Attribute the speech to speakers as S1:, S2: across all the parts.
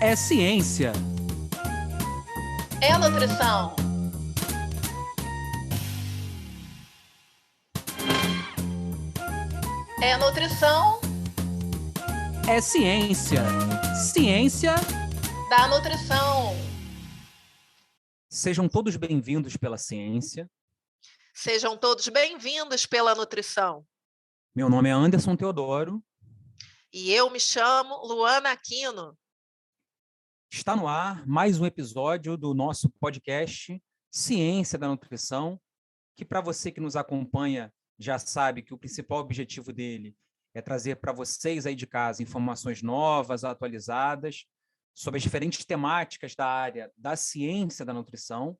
S1: É ciência.
S2: É nutrição. É nutrição
S1: É ciência. Ciência.
S2: da nutrição.
S1: Sejam todos bem-vindos pela ciência.
S2: Sejam todos bem-vindos pela nutrição.
S1: Meu nome é Anderson Teodoro.
S2: E eu me chamo Luana Aquino.
S1: Está no ar mais um episódio do nosso podcast Ciência da Nutrição, que para você que nos acompanha já sabe que o principal objetivo dele é trazer para vocês aí de casa informações novas, atualizadas, sobre as diferentes temáticas da área da ciência da nutrição.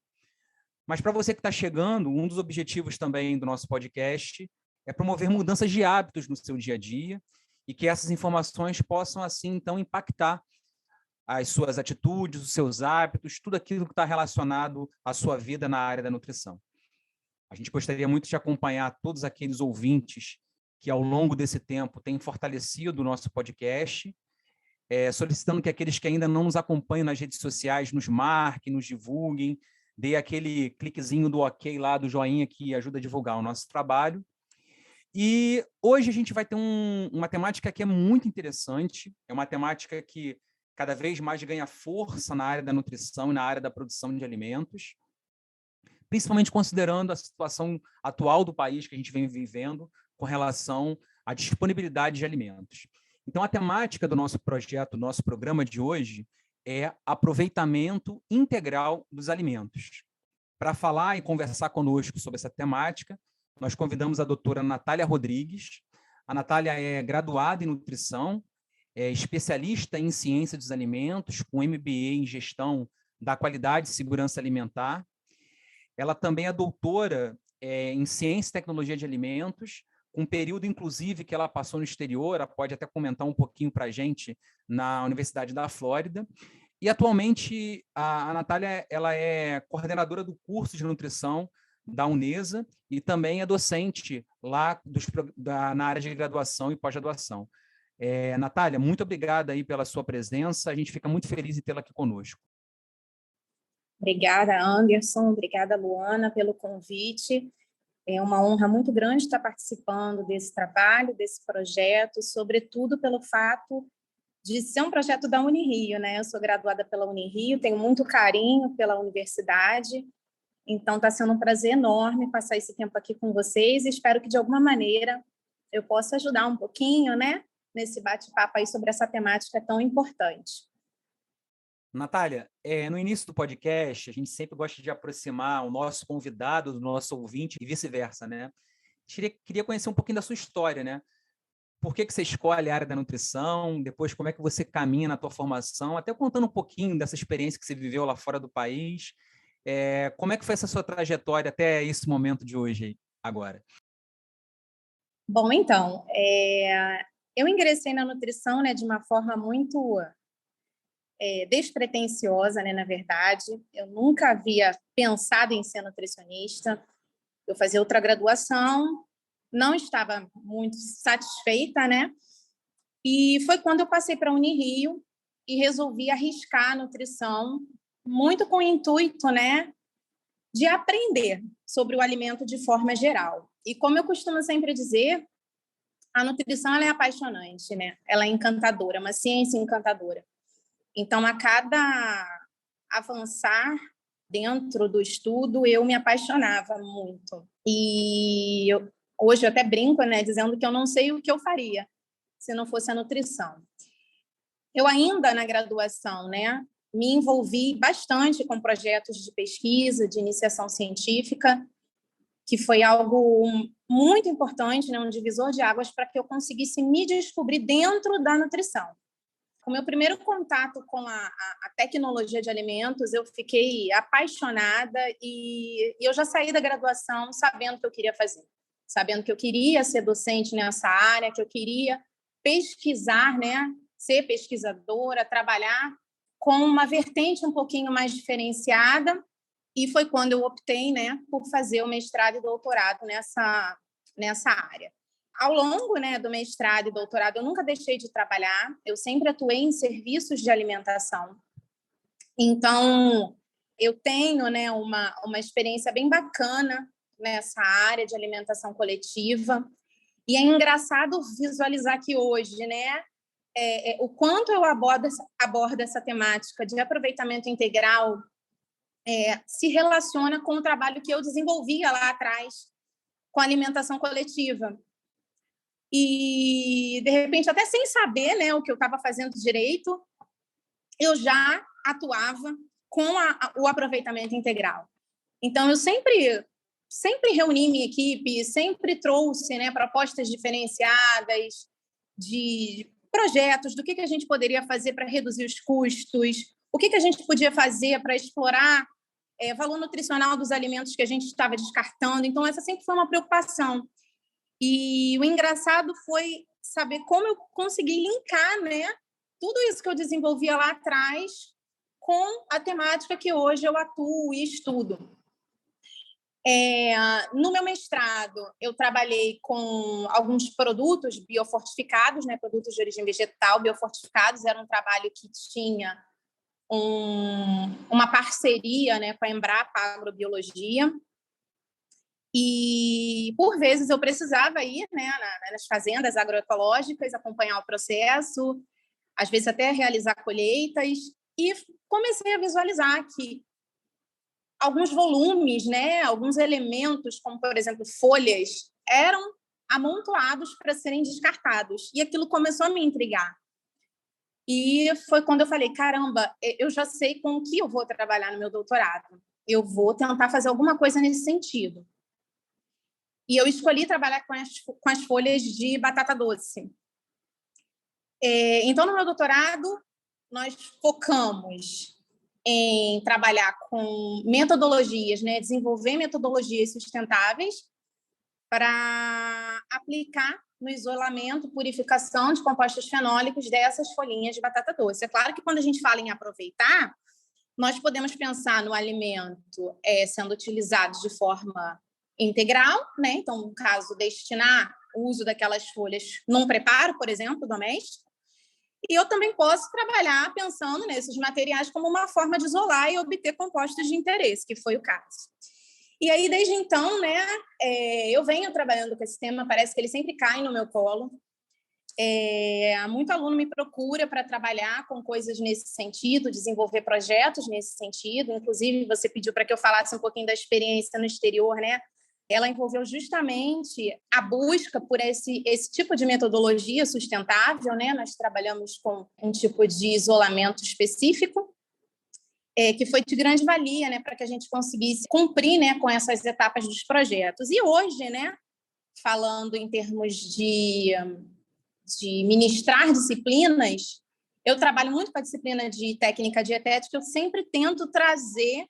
S1: Mas para você que está chegando, um dos objetivos também do nosso podcast é promover mudanças de hábitos no seu dia a dia e que essas informações possam, assim, então, impactar as suas atitudes, os seus hábitos, tudo aquilo que está relacionado à sua vida na área da nutrição. A gente gostaria muito de acompanhar todos aqueles ouvintes que, ao longo desse tempo, têm fortalecido o nosso podcast, solicitando que aqueles que ainda não nos acompanham nas redes sociais nos marquem, nos divulguem, dê aquele cliquezinho do ok lá, do joinha, que ajuda a divulgar o nosso trabalho. E hoje a gente vai ter uma temática que é muito interessante, é uma temática que cada vez mais ganha força na área da nutrição e na área da produção de alimentos, principalmente considerando a situação atual do país que a gente vem vivendo com relação à disponibilidade de alimentos. Então, a temática do nosso projeto, do nosso programa de hoje, é aproveitamento integral dos alimentos. Para falar e conversar conosco sobre essa temática, nós convidamos a doutora Natália Rodrigues. A Natália é graduada em nutrição, é especialista em ciência dos alimentos, com MBA em gestão da qualidade e segurança alimentar. Ela também é doutora em ciência e tecnologia de alimentos, com um período, inclusive, que ela passou no exterior, ela pode até comentar um pouquinho para a gente, na Universidade da Flórida. E, atualmente, a Natália ela é coordenadora do curso de nutrição da Unesa e também é docente lá na área de graduação e pós-graduação. Natália, muito obrigada aí pela sua presença, a gente fica muito feliz em tê-la aqui conosco.
S3: Obrigada, Anderson, obrigada, Luana, pelo convite. É uma honra muito grande estar participando desse trabalho, desse projeto, sobretudo pelo fato de ser um projeto da Unirio, né? Eu sou graduada pela Unirio, tenho muito carinho pela universidade, então está sendo um prazer enorme passar esse tempo aqui com vocês e espero que, de alguma maneira, eu possa ajudar um pouquinho, né, nesse bate-papo aí sobre essa temática tão importante.
S1: Natália, no início do podcast, a gente sempre gosta de aproximar o nosso convidado do nosso ouvinte e vice-versa, né? Queria conhecer um pouquinho da sua história, né? Por que você escolhe a área da nutrição, depois como é que você caminha na tua formação, até contando um pouquinho dessa experiência que você viveu lá fora do país. Como é que foi essa sua trajetória até esse momento de hoje, agora?
S3: Bom, então, eu ingressei na nutrição, né, de uma forma muito despretensiosa, né, na verdade. Eu nunca havia pensado em ser nutricionista. Eu fazia outra graduação, não estava muito satisfeita, né? E foi quando eu passei para a Unirio e resolvi arriscar a nutrição, muito com o intuito, né, de aprender sobre o alimento de forma geral. E como eu costumo sempre dizer, a nutrição ela é apaixonante, né? Ela é encantadora, uma ciência encantadora. Então, a cada avançar dentro do estudo, eu me apaixonava muito. E hoje eu até brinco, né, dizendo que eu não sei o que eu faria se não fosse a nutrição. Eu ainda, na graduação, né, me envolvi bastante com projetos de pesquisa, de iniciação científica, que foi algo muito importante, né, um divisor de águas para que eu conseguisse me descobrir dentro da nutrição. Com o meu primeiro contato com a tecnologia de alimentos, eu fiquei apaixonada e eu já saí da graduação sabendo o que eu queria fazer, sabendo que eu queria ser docente nessa área, que eu queria pesquisar, né, ser pesquisadora, trabalhar com uma vertente um pouquinho mais diferenciada, e foi quando eu optei, né, por fazer o mestrado e doutorado nessa área. ao longo, né, do mestrado e doutorado, eu nunca deixei de trabalhar, eu sempre atuei em serviços de alimentação. Então, eu tenho, né, uma experiência bem bacana nessa área de alimentação coletiva. E é engraçado visualizar que hoje, né, o quanto eu abordo essa temática de aproveitamento integral se relaciona com o trabalho que eu desenvolvia lá atrás com a alimentação coletiva. E, de repente, até sem saber, né, o que eu estava fazendo direito, eu já atuava com o aproveitamento integral. Então, eu sempre reuni minha equipe, sempre trouxe, né, propostas diferenciadas de projetos, do que a gente poderia fazer para reduzir os custos, o que a gente podia fazer para explorar valor nutricional dos alimentos que a gente estava descartando. Então, essa sempre foi uma preocupação. E o engraçado foi saber como eu consegui linkar, né, tudo isso que eu desenvolvia lá atrás com a temática que hoje eu atuo e estudo. No meu mestrado, eu trabalhei com alguns produtos biofortificados, né, produtos de origem vegetal biofortificados. Era um trabalho que tinha uma parceria, né, com a Embrapa Agrobiologia. E, por vezes, eu precisava ir, né, nas fazendas agroecológicas, acompanhar o processo, às vezes até realizar colheitas, e comecei a visualizar que alguns volumes, né, alguns elementos, como, por exemplo, folhas, eram amontoados para serem descartados. E aquilo começou a me intrigar. E foi quando eu falei, caramba, eu já sei com o que eu vou trabalhar no meu doutorado. Eu vou tentar fazer alguma coisa nesse sentido. E eu escolhi trabalhar com as folhas de batata doce. Então, no meu doutorado, nós focamos em trabalhar com metodologias, né, desenvolver metodologias sustentáveis para aplicar no isolamento, purificação de compostos fenólicos dessas folhinhas de batata doce. É claro que quando a gente fala em aproveitar, nós podemos pensar no alimento sendo utilizado de forma integral, né? Então, no caso, destinar o uso daquelas folhas num preparo, por exemplo, doméstico. E eu também posso trabalhar pensando nesses materiais como uma forma de isolar e obter compostos de interesse, que foi o caso. E aí, desde então, né, eu venho trabalhando com esse tema, parece que ele sempre cai no meu colo. Muito aluno me procura para trabalhar com coisas nesse sentido, desenvolver projetos nesse sentido. Inclusive, você pediu para que eu falasse um pouquinho da experiência no exterior, né? Ela envolveu justamente a busca por esse tipo de metodologia sustentável, né? Nós trabalhamos com um tipo de isolamento específico, que foi de grande valia, né, para que a gente conseguisse cumprir, né, com essas etapas dos projetos. E hoje, né, falando em termos de ministrar disciplinas, eu trabalho muito com a disciplina de técnica dietética, eu sempre tento trazer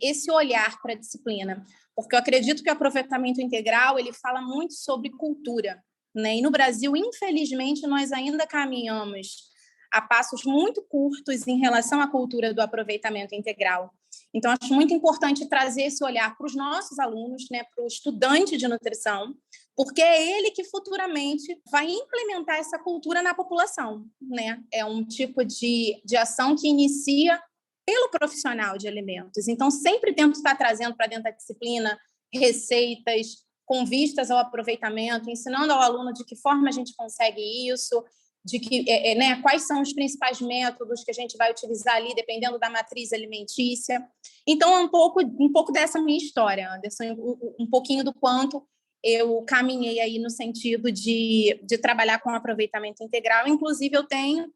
S3: esse olhar para a disciplina, porque eu acredito que o aproveitamento integral ele fala muito sobre cultura, né? E no Brasil, infelizmente, nós ainda caminhamos a passos muito curtos em relação à cultura do aproveitamento integral. Então, acho muito importante trazer esse olhar para os nossos alunos, né, para o estudante de nutrição, porque é ele que futuramente vai implementar essa cultura na população, né? É um tipo de ação que inicia pelo profissional de alimentos. Então, sempre tento estar trazendo para dentro da disciplina receitas com vistas ao aproveitamento, ensinando ao aluno de que forma a gente consegue isso, de que, né, quais são os principais métodos que a gente vai utilizar ali, dependendo da matriz alimentícia. Então, é um pouco dessa minha história, Anderson, um pouquinho do quanto eu caminhei aí no sentido de trabalhar com aproveitamento integral. Inclusive, eu tenho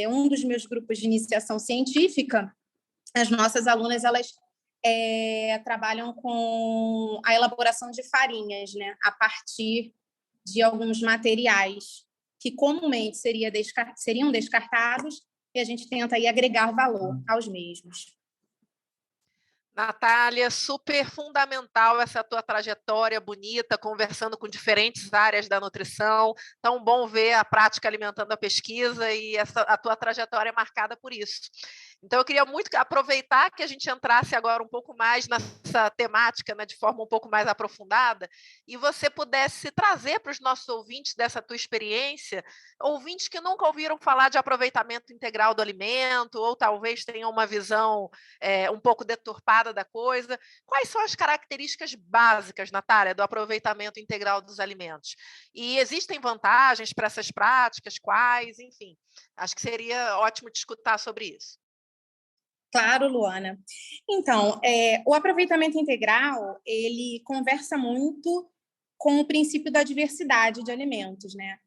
S3: um dos meus grupos de iniciação científica, as nossas alunas, elas trabalham com a elaboração de farinhas, né, a partir de alguns materiais que comumente seriam descartados, e a gente tenta aí agregar valor aos mesmos.
S2: Natália, super fundamental essa tua trajetória bonita, conversando com diferentes áreas da nutrição. Tão bom ver a prática alimentando a pesquisa e a tua trajetória marcada por isso. Então, eu queria muito aproveitar que a gente entrasse agora um pouco mais nessa temática, né, de forma um pouco mais aprofundada, e você pudesse trazer para os nossos ouvintes dessa tua experiência, ouvintes que nunca ouviram falar de aproveitamento integral do alimento, ou talvez tenham uma visão um pouco deturpada da coisa. Quais são as características básicas, Natália, do aproveitamento integral dos alimentos? E existem vantagens para essas práticas? Quais? Enfim, acho que seria ótimo te escutar sobre isso.
S3: Claro, Luana. Então, o aproveitamento integral, ele conversa muito com o princípio da diversidade de alimentos, né?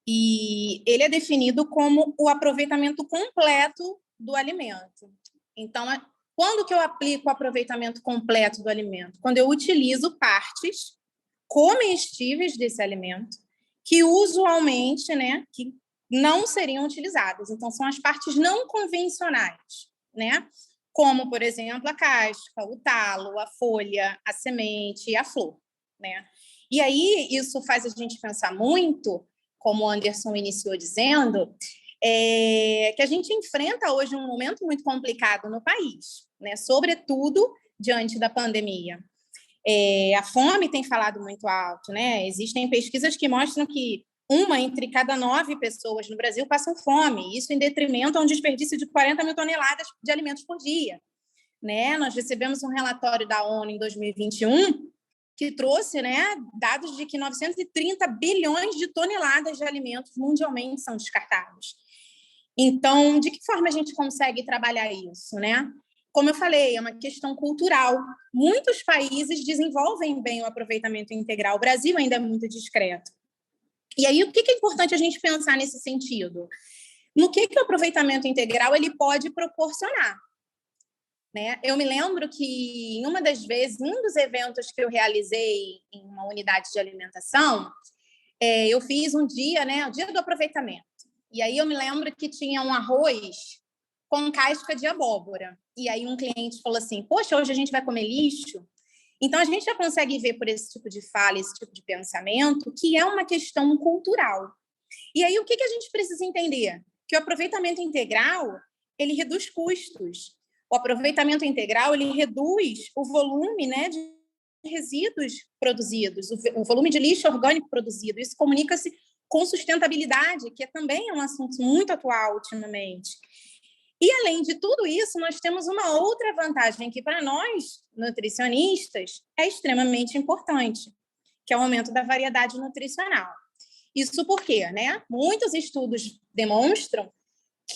S3: E ele é definido como o aproveitamento completo do alimento. Então, quando que eu aplico o aproveitamento completo do alimento? Quando eu utilizo partes comestíveis desse alimento que usualmente, né, que não seriam utilizadas. Então, são as partes não convencionais, né? Como, por exemplo, a casca, o talo, a folha, a semente e a flor, né? E aí, isso faz a gente pensar muito, como o Anderson iniciou dizendo, que a gente enfrenta hoje um momento muito complicado no país, né? Sobretudo diante da pandemia. A fome tem falado muito alto, né? Existem pesquisas que mostram que 1 entre cada 9 pessoas no Brasil passam fome, isso em detrimento a um desperdício de 40 mil toneladas de alimentos por dia, né? Nós recebemos um relatório da ONU em 2021 que trouxe, né, dados de que 930 bilhões de toneladas de alimentos mundialmente são descartados. Então, de que forma a gente consegue trabalhar isso, né? Como eu falei, é uma questão cultural. Muitos países desenvolvem bem o aproveitamento integral. O Brasil ainda é muito discreto. E aí, o que é importante a gente pensar nesse sentido? No que o aproveitamento integral ele pode proporcionar? Né? Eu me lembro que, em uma das vezes, em um dos eventos que eu realizei em uma unidade de alimentação, eu fiz um dia, né, o dia do aproveitamento. E aí eu me lembro que tinha um arroz com casca de abóbora. E aí um cliente falou assim, poxa, hoje a gente vai comer lixo? Então, a gente já consegue ver por esse tipo de fala, esse tipo de pensamento, que é uma questão cultural. E aí, o que a gente precisa entender? Que o aproveitamento integral, ele reduz custos. O aproveitamento integral, ele reduz o volume, né, de resíduos produzidos, o volume de lixo orgânico produzido. Isso comunica-se com sustentabilidade, que também é um assunto muito atual ultimamente. E, além de tudo isso, nós temos uma outra vantagem que, para nós, nutricionistas, é extremamente importante, que é o aumento da variedade nutricional. Isso porque, né, muitos estudos demonstram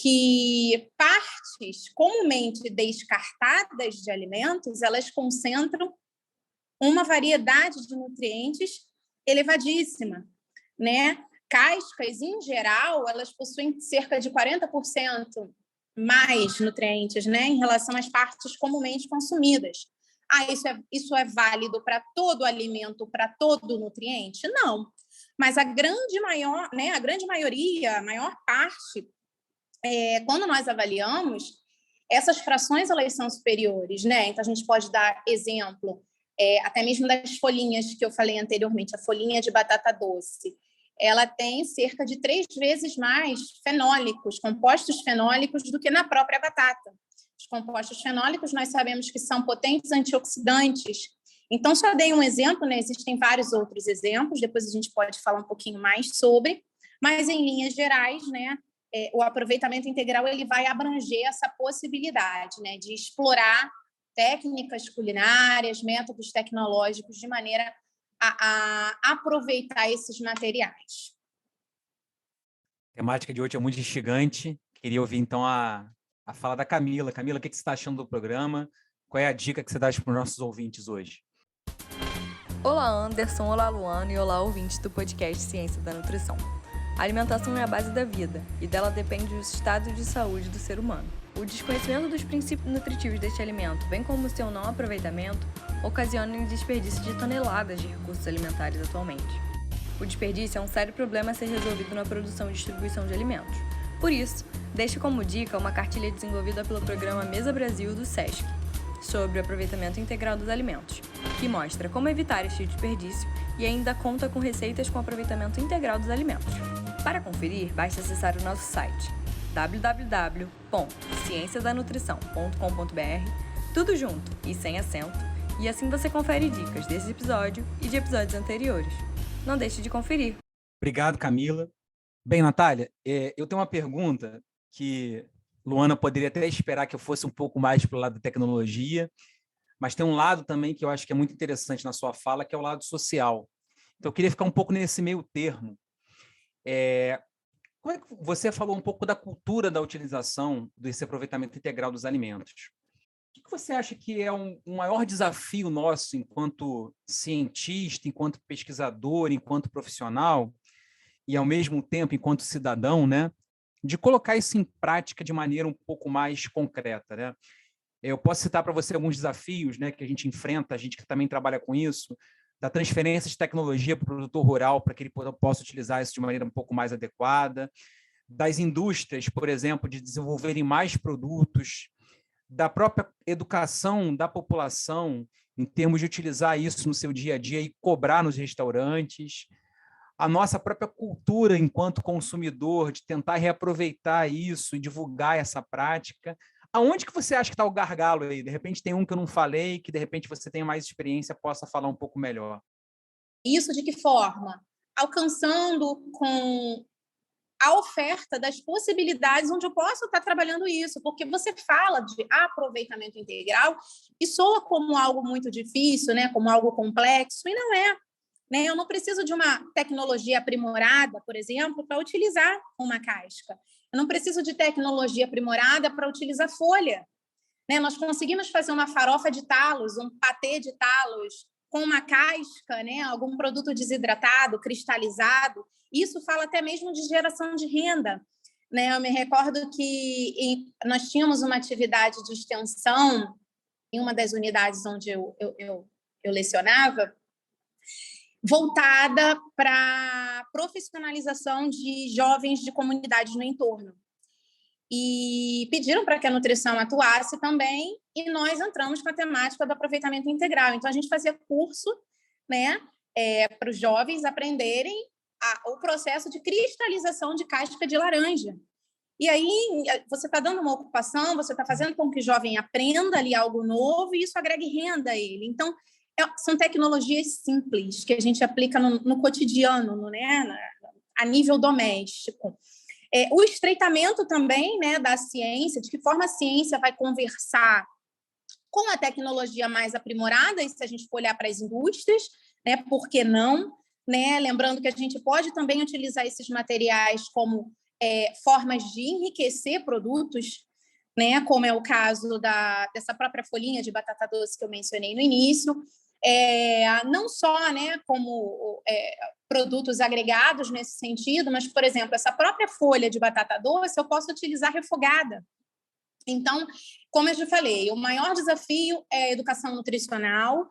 S3: que partes comumente descartadas de alimentos, elas concentram uma variedade de nutrientes elevadíssima, né? Cascas, em geral, elas possuem cerca de 40% mais nutrientes, né, em relação às partes comumente consumidas. Isso é válido para todo alimento, para todo nutriente? Não. Mas a grande maioria, a maior parte, quando nós avaliamos, essas frações elas são superiores, né? Então a gente pode dar exemplo, até mesmo das folhinhas que eu falei anteriormente, a folhinha de batata doce. Ela tem cerca de 3 vezes mais fenólicos, compostos fenólicos, do que na própria batata. Os compostos fenólicos, nós sabemos que são potentes antioxidantes. Então, só dei um exemplo, né? Existem vários outros exemplos, depois a gente pode falar um pouquinho mais sobre, mas, em linhas gerais, né, o aproveitamento integral ele vai abranger essa possibilidade, né, de explorar técnicas culinárias, métodos tecnológicos, de maneira a aproveitar esses materiais.
S1: A temática de hoje é muito instigante. Queria ouvir, então, a fala da Camila. Camila, o que você está achando do programa? Qual é a dica que você dá para os nossos ouvintes hoje?
S4: Olá, Anderson. Olá, Luana. E olá, ouvintes do podcast Ciência da Nutrição. A alimentação é a base da vida e dela depende o estado de saúde do ser humano. O desconhecimento dos princípios nutritivos deste alimento, bem como o seu não aproveitamento, ocasiona o desperdício de toneladas de recursos alimentares atualmente. O desperdício é um sério problema a ser resolvido na produção e distribuição de alimentos. Por isso, deixo como dica uma cartilha desenvolvida pelo programa Mesa Brasil do SESC, sobre o aproveitamento integral dos alimentos, que mostra como evitar este desperdício e ainda conta com receitas com aproveitamento integral dos alimentos. Para conferir, basta acessar o nosso site www.cienciadanutrição.com.br, tudo junto e sem acento, e assim você confere dicas desse episódio e de episódios anteriores. Não deixe de conferir.
S1: Obrigado, Camila. Bem, Natália, eu tenho uma pergunta que Luana poderia até esperar que eu fosse um pouco mais para o lado da tecnologia, mas tem um lado também que eu acho que é muito interessante na sua fala, que é o lado social. Então, eu queria ficar um pouco nesse meio termo. Como é que você falou um pouco da cultura da utilização desse aproveitamento integral dos alimentos? O que você acha que é um maior desafio nosso enquanto cientista, enquanto pesquisador, enquanto profissional, e ao mesmo tempo enquanto cidadão, né, de colocar isso em prática de maneira um pouco mais concreta, né? Eu posso citar para você alguns desafios, né, que a gente enfrenta, a gente que também trabalha com isso, da transferência de tecnologia para o produtor rural, para que ele possa utilizar isso de maneira um pouco mais adequada, das indústrias, por exemplo, de desenvolverem mais produtos, da própria educação da população, em termos de utilizar isso no seu dia a dia e cobrar nos restaurantes, a nossa própria cultura enquanto consumidor, de tentar reaproveitar isso e divulgar essa prática. Aonde que você acha que está o gargalo aí? De repente tem um que eu não falei, que de repente você tenha mais experiência, possa falar um pouco melhor.
S3: Isso de que forma? Alcançando com a oferta das possibilidades onde eu posso estar trabalhando isso, porque você fala de aproveitamento integral e soa como algo muito difícil, né? Como algo complexo, e não é. Né? Eu não preciso de uma tecnologia aprimorada, por exemplo, para utilizar uma casca. Eu não preciso de tecnologia aprimorada para utilizar folha. Né? Nós conseguimos fazer uma farofa de talos, um patê de talos com uma casca, né? Algum produto desidratado, cristalizado. Isso fala até mesmo de geração de renda. Né? Eu me recordo que nós tínhamos uma atividade de extensão em uma das unidades onde eu lecionava, voltada para profissionalização de jovens de comunidades no entorno. E pediram para que a nutrição atuasse também, e nós entramos com a temática do aproveitamento integral. Então, a gente fazia curso, né, para os jovens aprenderem o processo de cristalização de casca de laranja. E aí, você está dando uma ocupação, você está fazendo com que o jovem aprenda ali algo novo, e isso agregue renda a ele. Então, são tecnologias simples que a gente aplica no cotidiano, né, a nível doméstico. O estreitamento também, né, da ciência, de que forma a ciência vai conversar com a tecnologia mais aprimorada, e se a gente for olhar para as indústrias, né, por que não? Né? Lembrando que a gente pode também utilizar esses materiais como formas de enriquecer produtos, né, como é o caso dessa própria folhinha de batata doce que eu mencionei no início, não só, né, como produtos agregados nesse sentido, mas, por exemplo, essa própria folha de batata doce eu posso utilizar refogada. Então, como eu já falei, o maior desafio é a educação nutricional,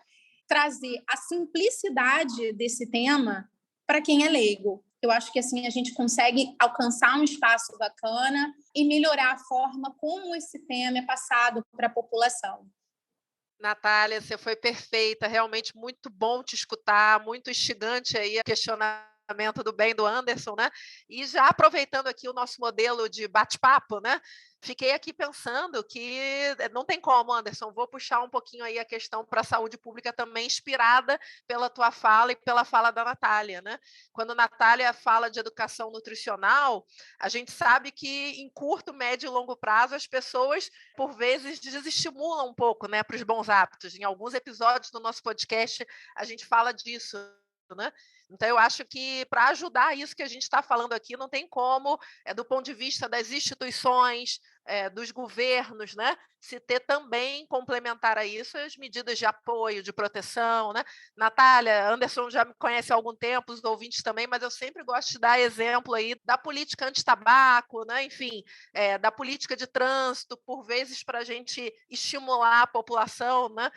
S3: trazer a simplicidade desse tema para quem é leigo. Eu acho que assim a gente consegue alcançar um espaço bacana e melhorar a forma como esse tema é passado para a população.
S2: Natália, você foi perfeita, realmente muito bom te escutar, muito instigante aí a questionamento do bem do Anderson, né? E já aproveitando aqui o nosso modelo de bate-papo, né? Fiquei aqui pensando que não tem como, Anderson, vou puxar um pouquinho aí a questão para a saúde pública também, inspirada pela tua fala e pela fala da Natália, né? Quando a Natália fala de educação nutricional, a gente sabe que em curto, médio e longo prazo as pessoas, por vezes, desestimulam um pouco, né, para os bons hábitos. Em alguns episódios do nosso podcast, a gente fala disso, né? Então, eu acho que para ajudar isso que a gente está falando aqui, não tem como, do ponto de vista das instituições, dos governos, né, se ter também, complementar a isso, as medidas de apoio, de proteção, né? Natália, Anderson já me conhece há algum tempo, os ouvintes também, mas eu sempre gosto de dar exemplo aí da política anti-tabaco, né? Enfim, da política de trânsito, por vezes para a gente estimular a população, né?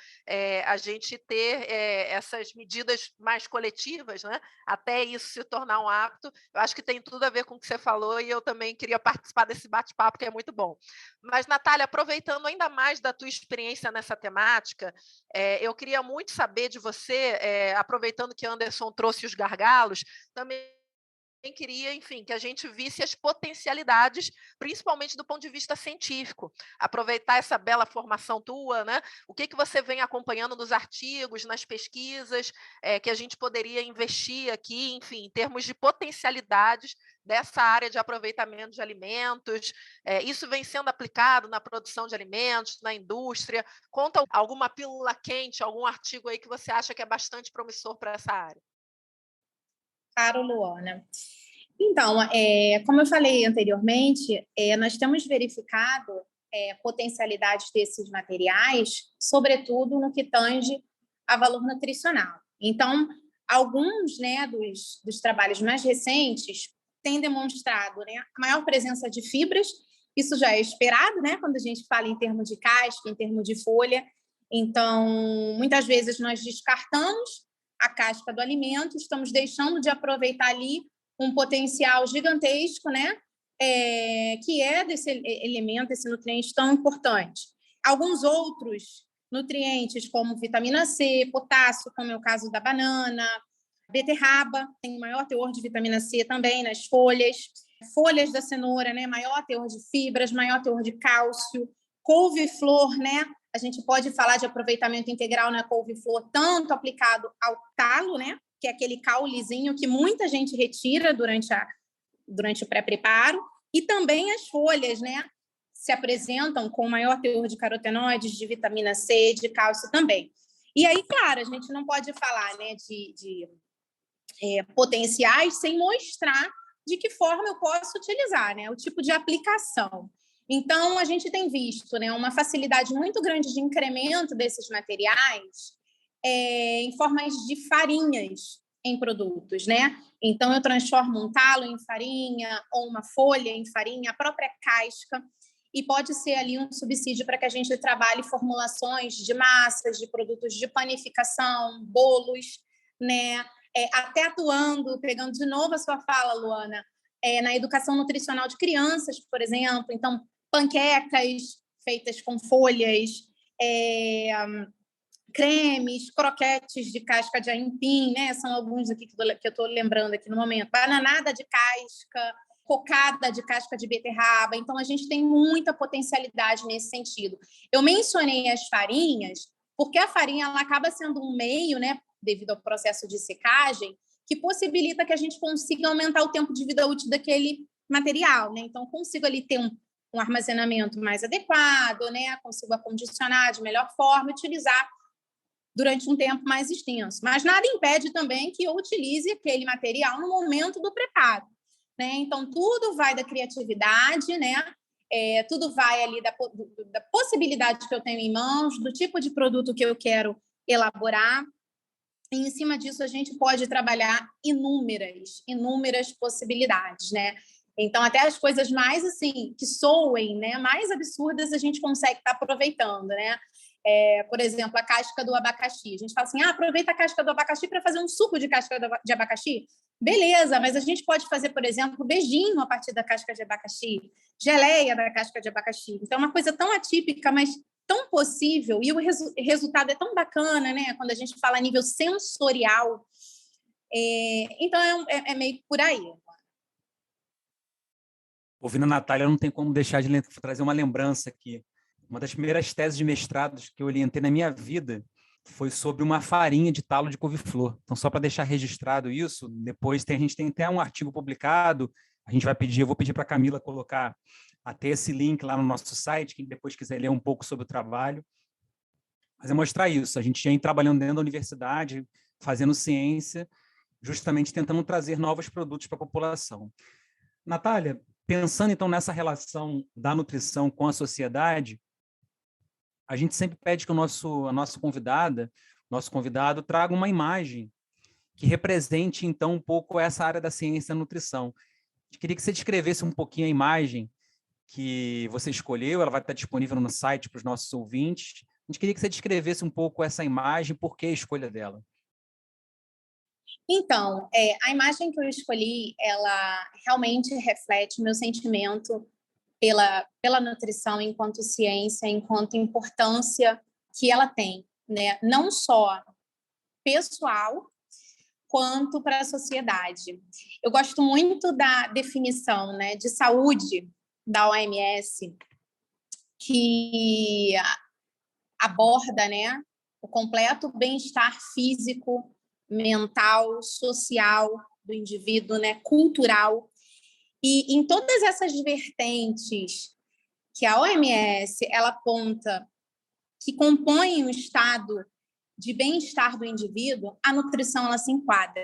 S2: A gente ter essas medidas mais coletivas, né? Até isso se tornar um hábito. Eu acho que tem tudo a ver com o que você falou e eu também queria participar desse bate-papo, que é muito bom. Mas, Natália, aproveitando ainda mais da tua experiência nessa temática, eu queria muito saber de você, aproveitando que Anderson trouxe os gargalos, também queria, enfim, que a gente visse as potencialidades, principalmente do ponto de vista científico. Aproveitar essa bela formação tua, né? O que você vem acompanhando nos artigos, nas pesquisas, que a gente poderia investir aqui, enfim, em termos de potencialidades dessa área de aproveitamento de alimentos. Isso vem sendo aplicado na produção de alimentos, na indústria. Conta alguma pílula quente, algum artigo aí que você acha que é bastante promissor para essa área.
S3: Claro, Luana. Então, como eu falei anteriormente, nós temos verificado potencialidades desses materiais, sobretudo no que tange a valor nutricional. Então, alguns, né, dos trabalhos mais recentes têm demonstrado, né, a maior presença de fibras. Isso já é esperado, né, quando a gente fala em termos de casca, em termos de folha. Então, muitas vezes nós descartamos a casca do alimento, estamos deixando de aproveitar ali um potencial gigantesco, né? Que é desse elemento, esse nutriente tão importante. Alguns outros nutrientes, como vitamina C, potássio, como é o caso da banana, beterraba, tem maior teor de vitamina C também nas folhas da cenoura, né? Maior teor de fibras, maior teor de cálcio, couve-flor, né? A gente pode falar de aproveitamento integral na couve-flor, tanto aplicado ao talo, né? Que é aquele caulezinho que muita gente retira durante o pré-preparo, e também as folhas, né? Se apresentam com maior teor de carotenoides, de vitamina C, de cálcio também. E aí, claro, a gente não pode falar, né, de potenciais sem mostrar de que forma eu posso utilizar, né? O tipo de aplicação. Então, a gente tem visto, né, uma facilidade muito grande de incremento desses materiais em formas de farinhas em produtos, né? Então, eu transformo um talo em farinha ou uma folha em farinha, a própria casca, e pode ser ali um subsídio para que a gente trabalhe formulações de massas, de produtos de panificação, bolos, né? Até atuando, pegando de novo a sua fala, Luana, na educação nutricional de crianças, por exemplo. Então, panquecas feitas com folhas, cremes, croquetes de casca de aipim, né? São alguns aqui que eu estou lembrando aqui no momento. Bananada de casca, cocada de casca de beterraba. Então, a gente tem muita potencialidade nesse sentido. Eu mencionei as farinhas, porque a farinha ela acaba sendo um meio, né, devido ao processo de secagem, que possibilita que a gente consiga aumentar o tempo de vida útil daquele material, né? Então, consigo ali ter um armazenamento mais adequado, né? Consigo acondicionar de melhor forma, utilizar durante um tempo mais extenso. Mas nada impede também que eu utilize aquele material no momento do preparo, né? Então, tudo vai da criatividade, né? Tudo vai ali da possibilidade que eu tenho em mãos, do tipo de produto que eu quero elaborar. E, em cima disso, a gente pode trabalhar inúmeras possibilidades, né? Então, até as coisas mais, assim, que soem, né, mais absurdas, a gente consegue estar aproveitando, né? Por exemplo, a casca do abacaxi. A gente fala assim, aproveita a casca do abacaxi para fazer um suco de casca de abacaxi. Beleza, mas a gente pode fazer, por exemplo, beijinho a partir da casca de abacaxi, geleia da casca de abacaxi. Então, é uma coisa tão atípica, mas tão possível, e o resultado é tão bacana, né? Quando a gente fala a nível sensorial. Então, é meio por aí.
S1: Ouvindo a Natália, não tem como deixar de trazer uma lembrança aqui. Uma das primeiras teses de mestrado que eu orientei na minha vida foi sobre uma farinha de talo de couve-flor. Então, só para deixar registrado isso, depois a gente tem até um artigo publicado, eu vou pedir para a Camila colocar até esse link lá no nosso site, quem depois quiser ler um pouco sobre o trabalho. Mas é mostrar isso, a gente vem trabalhando dentro da universidade, fazendo ciência, justamente tentando trazer novos produtos para a população. Natália, pensando então nessa relação da nutrição com a sociedade, a gente sempre pede que a nossa nosso convidado traga uma imagem que represente então um pouco essa área da ciência da nutrição. Eu queria que você descrevesse um pouquinho a imagem que você escolheu, ela vai estar disponível no site para os nossos ouvintes. A gente queria que você descrevesse um pouco essa imagem, por que a escolha dela.
S3: Então, a imagem que eu escolhi, ela realmente reflete o meu sentimento pela nutrição enquanto ciência, enquanto importância que ela tem, né? Não só pessoal, quanto para a sociedade. Eu gosto muito da definição, né, de saúde da OMS, que aborda, né, o completo bem-estar físico, mental, social do indivíduo, né, cultural. E em todas essas vertentes que a OMS ela aponta que compõem o estado de bem-estar do indivíduo, a nutrição ela se enquadra,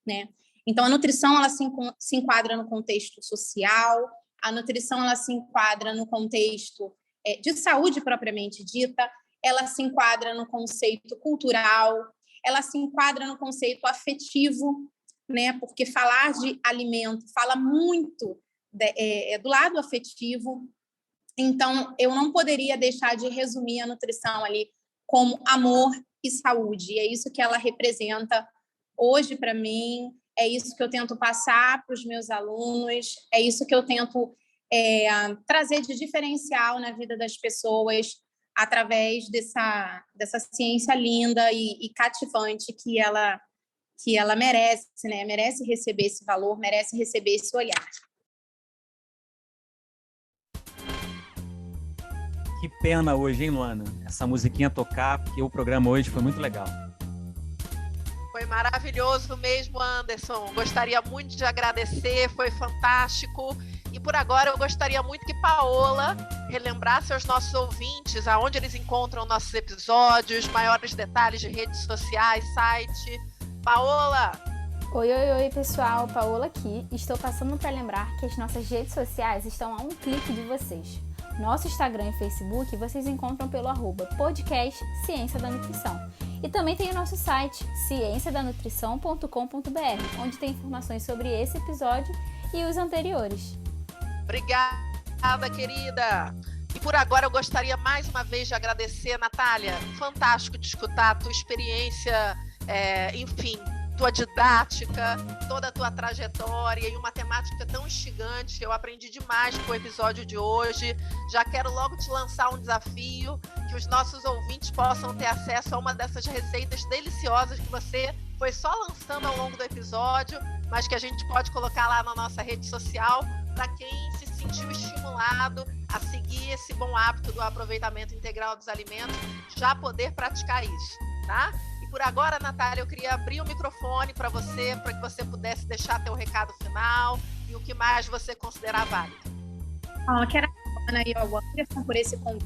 S3: né? Então, a nutrição ela se enquadra no contexto social, a nutrição ela se enquadra no contexto de saúde propriamente dita, ela se enquadra no conceito cultural, ela se enquadra no conceito afetivo, né? Porque falar de alimento fala muito do lado afetivo. Então, eu não poderia deixar de resumir a nutrição ali como amor e saúde. E é isso que ela representa hoje para mim, é isso que eu tento passar para os meus alunos, é isso que eu tento trazer de diferencial na vida das pessoas através dessa ciência linda e cativante que ela merece, né? Merece receber esse valor, merece receber esse olhar.
S1: Que pena hoje, hein, Luana? Essa musiquinha tocar, porque o programa hoje foi muito legal.
S2: Foi maravilhoso mesmo, Anderson. Gostaria muito de agradecer, foi fantástico. E por agora eu gostaria muito que Paola relembrasse aos nossos ouvintes aonde eles encontram nossos episódios, maiores detalhes de redes sociais, site. Paola!
S5: Oi, pessoal, Paola aqui. Estou passando para lembrar que as nossas redes sociais estão a um clique de vocês. Nosso Instagram e Facebook vocês encontram pelo @podcast Ciência da Nutrição. E também tem o nosso site, cienciadanutrição.com.br, onde tem informações sobre esse episódio e os anteriores.
S2: Obrigada, querida! E por agora eu gostaria mais uma vez de agradecer, Natália. Fantástico de escutar a tua experiência, enfim, tua didática, toda a tua trajetória e uma temática tão instigante. Eu aprendi demais com o episódio de hoje. Já quero logo te lançar um desafio, que os nossos ouvintes possam ter acesso a uma dessas receitas deliciosas que você foi só lançando ao longo do episódio, mas que a gente pode colocar lá na nossa rede social para quem se sentiu estimulado a seguir esse bom hábito do aproveitamento integral dos alimentos, já poder praticar isso, tá? Por agora, Natália, eu queria abrir o microfone para que você pudesse deixar teu recado final e o que mais você considerar válido.
S3: Quero agradecer ao Anderson por esse convite.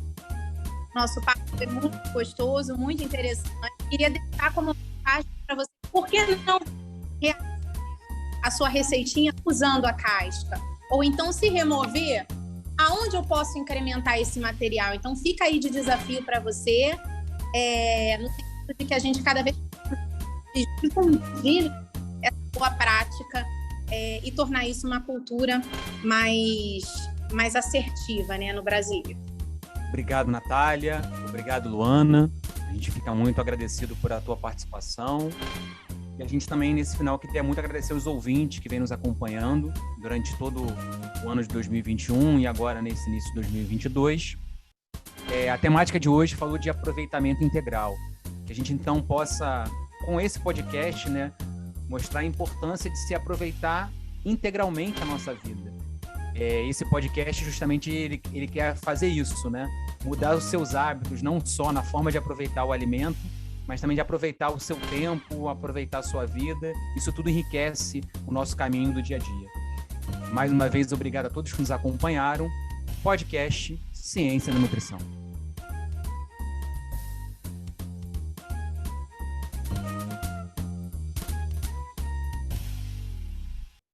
S3: Nosso papo foi muito gostoso, muito interessante. Queria deixar como mensagem para você, por que não a sua receitinha usando a casca? Ou então, se remover, aonde eu posso incrementar esse material? Então, fica aí de desafio para você, no sentido de que a gente cada vez difundir essa boa prática e tornar isso uma cultura mais assertiva, né, no Brasil.
S1: Obrigado, Natália. Obrigado, Luana. A gente fica muito agradecido por a tua participação. E a gente também, nesse final, queria muito agradecer os ouvintes que vêm nos acompanhando durante todo o ano de 2021 e agora nesse início de 2022. A temática de hoje falou de aproveitamento integral. Que a gente, então, possa, com esse podcast, né, mostrar a importância de se aproveitar integralmente a nossa vida. Esse podcast, justamente, ele quer fazer isso, né? Mudar os seus hábitos, não só na forma de aproveitar o alimento, mas também de aproveitar o seu tempo, aproveitar a sua vida. Isso tudo enriquece o nosso caminho do dia a dia. Mais uma vez, obrigado a todos que nos acompanharam. Podcast Ciência da Nutrição.